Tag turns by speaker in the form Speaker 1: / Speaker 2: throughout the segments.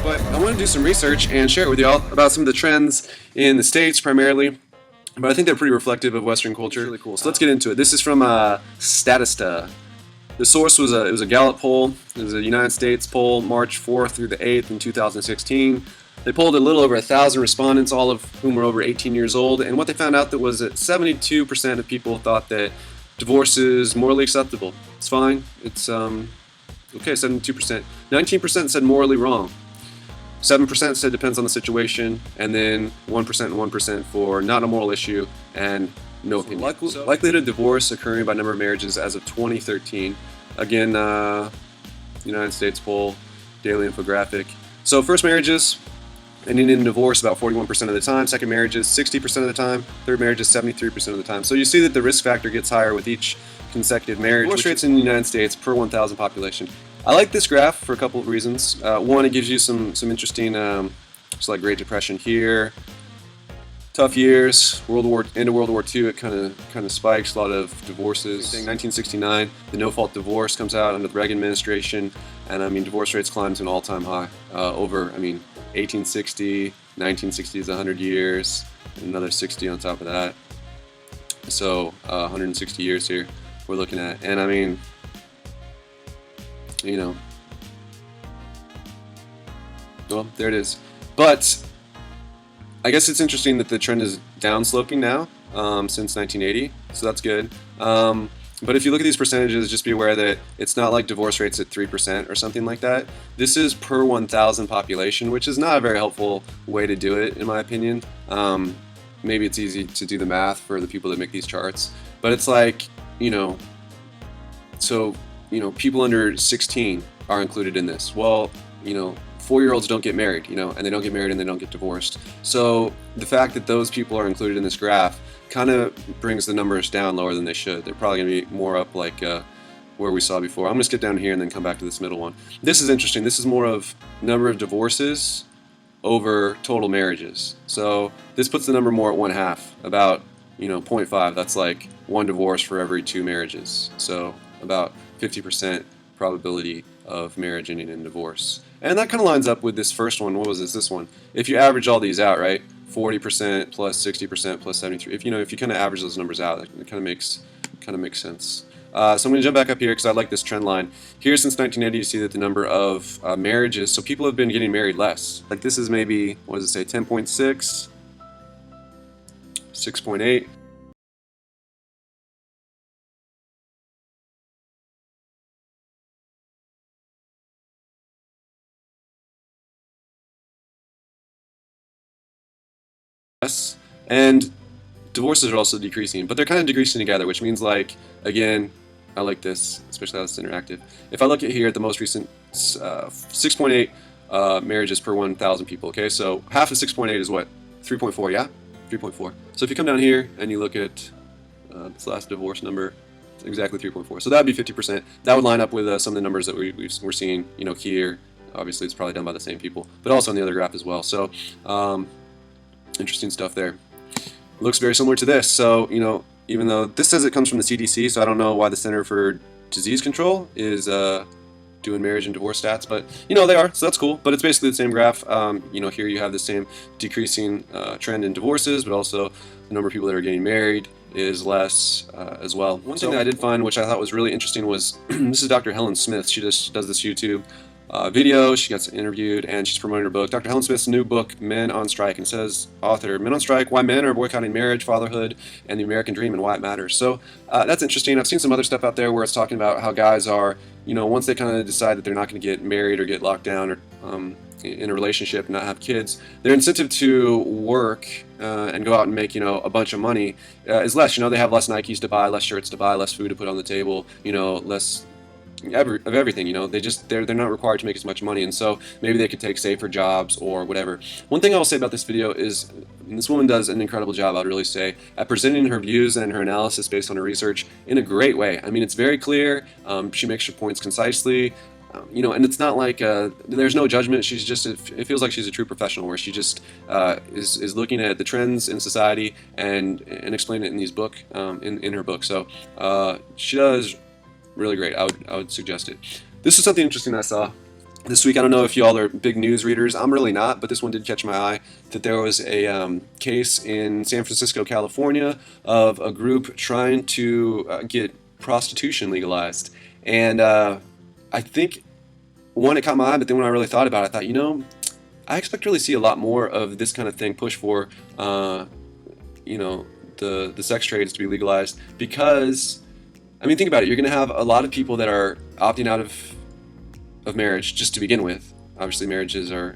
Speaker 1: But I want to do some research and share it with y'all about some of the trends in the States primarily. But I think they're pretty reflective of Western culture. It's really cool. So let's get into it. This is from Statista. The source was it was a Gallup poll. It was a United States poll, March 4th through the 8th in 2016. They polled a little over 1,000 respondents, all of whom were over 18 years old. And what they found out was that 72% of people thought that divorce is morally acceptable. It's fine. It's okay. 72%. 19% said morally wrong. 7% said depends on the situation, and then 1% and 1% for not a moral issue and no opinion. Likelihood of divorce occurring by number of marriages as of 2013. Again, United States poll, daily infographic. So first marriages ending in divorce about 41% of the time. Second marriages 60% of the time. Third marriages 73% of the time. So you see that the risk factor gets higher with each consecutive marriage. Divorce rates in the United States per 1,000 population. I like this graph for a couple of reasons. One, it gives you some interesting, just like Great Depression here, tough years, end of World War II. It kind of spikes, a lot of divorces. 1969, the no-fault divorce comes out under the Reagan administration, and I mean divorce rates climb to an all-time high. 1860, 1960 is 100 years, and another 60 on top of that. So 160 years here we're looking at, and I mean, you know, well, there it is. But I guess it's interesting that the trend is downsloping now since 1980, so that's good. But if you look at these percentages, just be aware that it's not like divorce rates at 3% or something like that. This is per 1,000 population, which is not a very helpful way to do it, in my opinion. Maybe it's easy to do the math for the people that make these charts, but it's like, people under 16 are included in this. Well, 4-year-olds don't get married, and they don't get married and they don't get divorced. So the fact that those people are included in this graph kind of brings the numbers down lower than they should. They're probably going to be more up like where we saw before. I'm going to skip down here and then come back to this middle one. This is interesting. This is more of number of divorces over total marriages. So this puts the number more at 1/2, about 0.5. That's like one divorce for every 2 marriages. So about 50% probability of marriage ending in divorce. And that kind of lines up with this first one. What was this one? If you average all these out, right? 40% plus 60% plus 73. If you kind of average those numbers out, it kind of makes sense. So I'm going to jump back up here because I like this trend line. Here since 1980, you see that the number of marriages, so people have been getting married less. Like this is maybe, what does it say, 10.6, 6.8. And divorces are also decreasing, but they're kind of decreasing together, which means, like, again, I like this, especially how it's interactive. If I look at here at the most recent 6.8 marriages per 1,000 people, okay, so half of 6.8 is what? 3.4, yeah? 3.4. So if you come down here and you look at this last divorce number, it's exactly 3.4. So that would be 50%. That would line up with some of the numbers that we're seeing, here. Obviously, it's probably done by the same people, but also on the other graph as well. So interesting stuff there. Looks very similar to this. So, even though this says it comes from the CDC, so I don't know why the Center for Disease Control is doing marriage and divorce stats, but they are, so that's cool. But it's basically the same graph. Here you have the same decreasing trend in divorces, but also the number of people that are getting married is less as well. One thing that I did find, which I thought was really interesting, was this is Dr. Helen Smith. She just does this YouTube video. She gets interviewed and she's promoting her book. Dr. Helen Smith's new book, Men on Strike, and says, author, Men on Strike, Why Men Are Boycotting Marriage, Fatherhood, and the American Dream and Why It Matters. So that's interesting. I've seen some other stuff out there where it's talking about how guys are, once they kind of decide that they're not going to get married or get locked down or in a relationship and not have kids, their incentive to work and go out and make, a bunch of money is less. They have less Nikes to buy, less shirts to buy, less food to put on the table, less of everything. They're not required to make as much money, and so maybe they could take safer jobs or whatever. One thing I will say about this video is this woman does an incredible job, I'd really say, at presenting her views and her analysis based on her research in a great way. I mean, it's very clear. She makes her points concisely. And it's not like there's no judgment. She's just, it feels like she's a true professional, where she just is looking at the trends in society and explaining it in these in her book. So she does really great. I would suggest it. This is something interesting I saw. this week, I don't know if y'all are big news readers. I'm really not, but this one did catch my eye. That there was a case in San Francisco, California, of a group trying to get prostitution legalized, and I think one, it caught my eye, but then when I really thought about it, I thought, I expect to really see a lot more of this kind of thing push for, you know, the sex trades to be legalized, because I mean, think about it. You're going to have a lot of people that are opting out of marriage just to begin with. Obviously, marriages are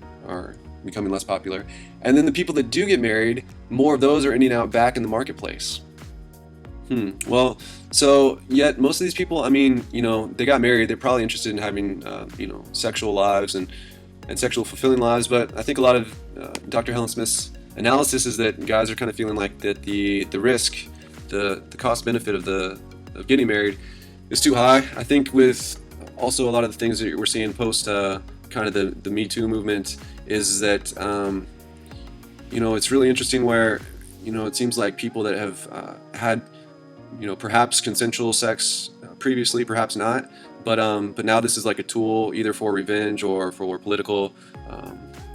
Speaker 1: becoming less popular. And then the people that do get married, more of those are ending out back in the marketplace. Well, so yet most of these people, I mean, they got married. They're probably interested in having, sexual lives and sexual fulfilling lives. But I think a lot of Dr. Helen Smith's analysis is that guys are kind of feeling like that the risk, the cost benefit of getting married is too high. I think with also a lot of the things that we're seeing post kind of the Me Too movement is that it's really interesting where it seems like people that have had perhaps consensual sex previously, perhaps not, but now this is like a tool either for revenge or for political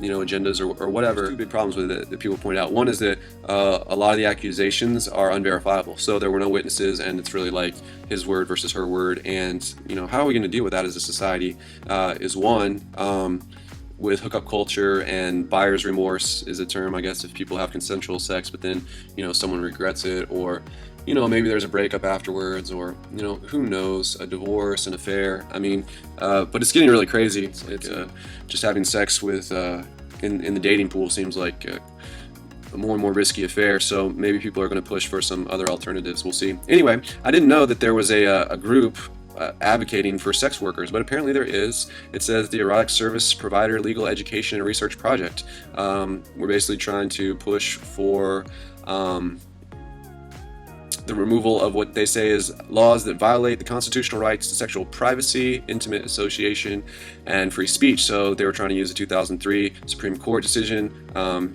Speaker 1: agendas or whatever. There's two big problems with it that people point out. One is that a lot of the accusations are unverifiable, so there were no witnesses, and it's really like his word versus her word. And how are we going to deal with that as a society? Is one with hookup culture, and buyer's remorse is a term, I guess, if people have consensual sex, but then someone regrets it, or maybe there's a breakup afterwards, or who knows, a divorce, an affair. I mean, but it's getting really crazy. It's like just having sex with in the dating pool seems like a more and more risky affair. So maybe people are going to push for some other alternatives. We'll see. Anyway, I didn't know that there was a group advocating for sex workers, but apparently there is. It says the Erotic Service Provider Legal Education and Research Project. We're basically trying to push for the removal of what they say is laws that violate the constitutional rights to sexual privacy, intimate association, and free speech. So they were trying to use a 2003 Supreme Court decision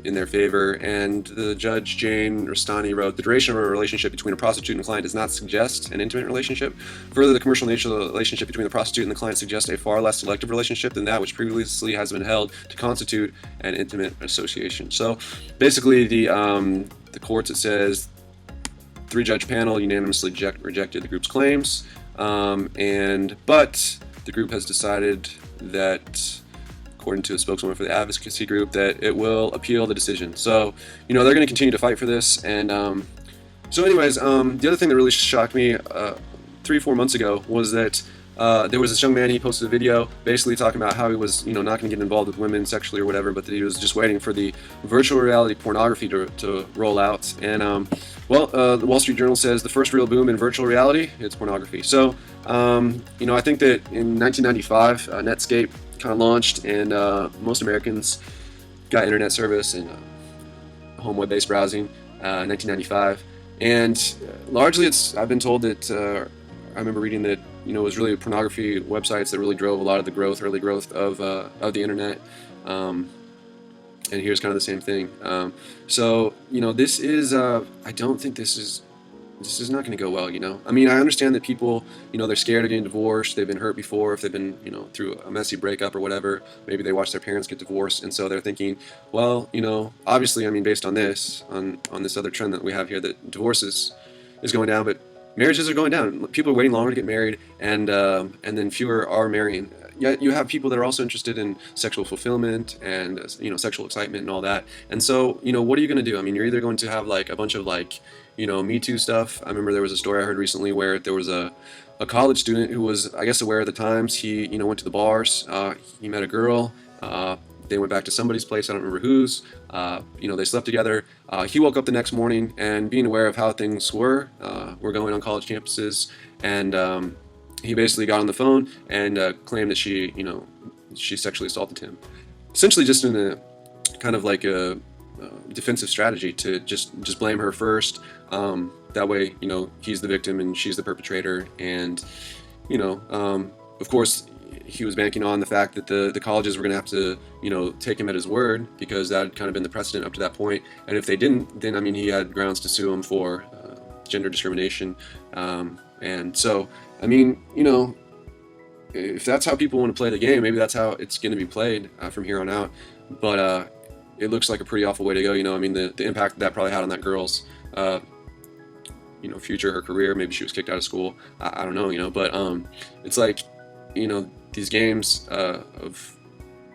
Speaker 1: in their favor. And the judge, Jane Rastani, wrote, "The duration of a relationship between a prostitute and client does not suggest an intimate relationship. Further, the commercial nature of the relationship between the prostitute and the client suggests a far less selective relationship than that which previously has been held to constitute an intimate association." So basically the courts, it says, three-judge panel unanimously rejected the group's claims, but the group has decided that, according to a spokeswoman for the advocacy group, that it will appeal the decision. So, they're going to continue to fight for this. And so anyways, the other thing that really shocked me 3-4 months ago was that there was this young man. He posted a video basically talking about how he was, not going to get involved with women sexually or whatever, but that he was just waiting for the virtual reality pornography to roll out. And the Wall Street Journal says the first real boom in virtual reality, it's pornography. So, I think that in 1995, Netscape kind of launched, and most Americans got internet service and home web-based browsing in 1995. And largely, I've been told that I remember reading that it was really pornography websites that really drove a lot of the early growth of the internet. And here's kind of the same thing. So this is I don't think this is not going to go well. I mean, I understand that people they're scared of getting divorced. They've been hurt before, if they've been through a messy breakup or whatever. Maybe they watched their parents get divorced, and so they're thinking, well, obviously, I mean, based on this other trend that we have here, that divorces is going down, but marriages are going down. People are waiting longer to get married, and then fewer are marrying. Yet you have people that are also interested in sexual fulfillment and sexual excitement and all that. And so what are you going to do? I mean, you're either going to have like a bunch of like Me Too stuff. I remember there was a story I heard recently where there was a college student who was, I guess, aware of the times. He went to the bars. He met a girl. They went back to somebody's place, I don't remember whose. They slept together. He woke up the next morning, and being aware of how things were going on college campuses, and he basically got on the phone and claimed that she sexually assaulted him. Essentially just in a kind of like a defensive strategy to just blame her first. That way, he's the victim and she's the perpetrator. And, of course, he was banking on the fact that the colleges were going to have to, take him at his word, because that had kind of been the precedent up to that point. And if they didn't, then, I mean, he had grounds to sue him for gender discrimination. And so, I mean, if that's how people want to play the game, maybe that's how it's going to be played from here on out. But it looks like a pretty awful way to go. I mean, the impact that probably had on that girl's, future, her career. Maybe she was kicked out of school. I don't know. But it's like, these games of,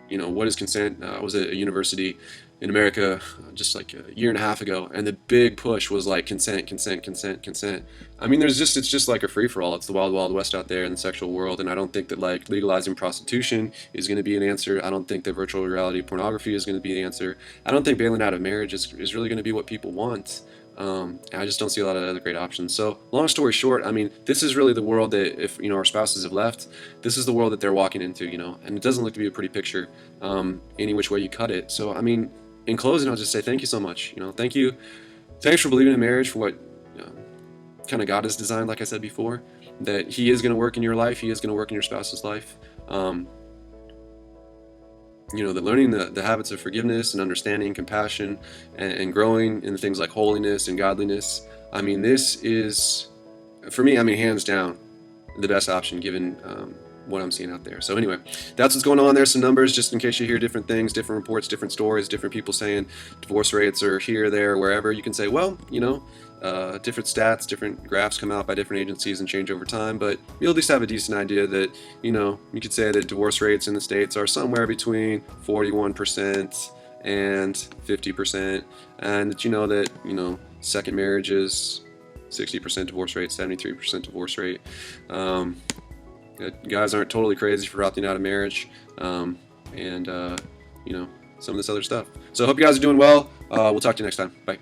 Speaker 1: what is consent? I was at a university in America just like a year and a half ago, and the big push was like consent, consent, consent, consent. I mean, it's just like a free for all. It's the wild, wild west out there in the sexual world, and I don't think that like legalizing prostitution is going to be an answer. I don't think that virtual reality pornography is going to be the answer. I don't think bailing out of marriage is really going to be what people want. I just don't see a lot of other great options. So, long story short, I mean, this is really the world that if our spouses have left, this is the world that they're walking into, and it doesn't look to be a pretty picture, any which way you cut it. So, I mean, in closing, I'll just say thank you so much. Thank you, thanks for believing in marriage, for what kind of God has designed. Like I said before, that He is going to work in your life, He is going to work in your spouse's life. That learning the habits of forgiveness and understanding, compassion, and growing in things like holiness and godliness. I mean, this is, for me, I mean, hands down, the best option given what I'm seeing out there. So anyway, that's what's going on. There's some numbers just in case you hear different things, different reports, different stories, different people saying divorce rates are here, there, wherever. You can say, well, different stats, different graphs come out by different agencies and change over time, but you'll at least have a decent idea that, you could say that divorce rates in the States are somewhere between 41% and 50%, and that second marriages, 60% divorce rate, 73% divorce rate. Guys aren't totally crazy for opting out of marriage, and some of this other stuff. So I hope you guys are doing well. We'll talk to you next time. Bye.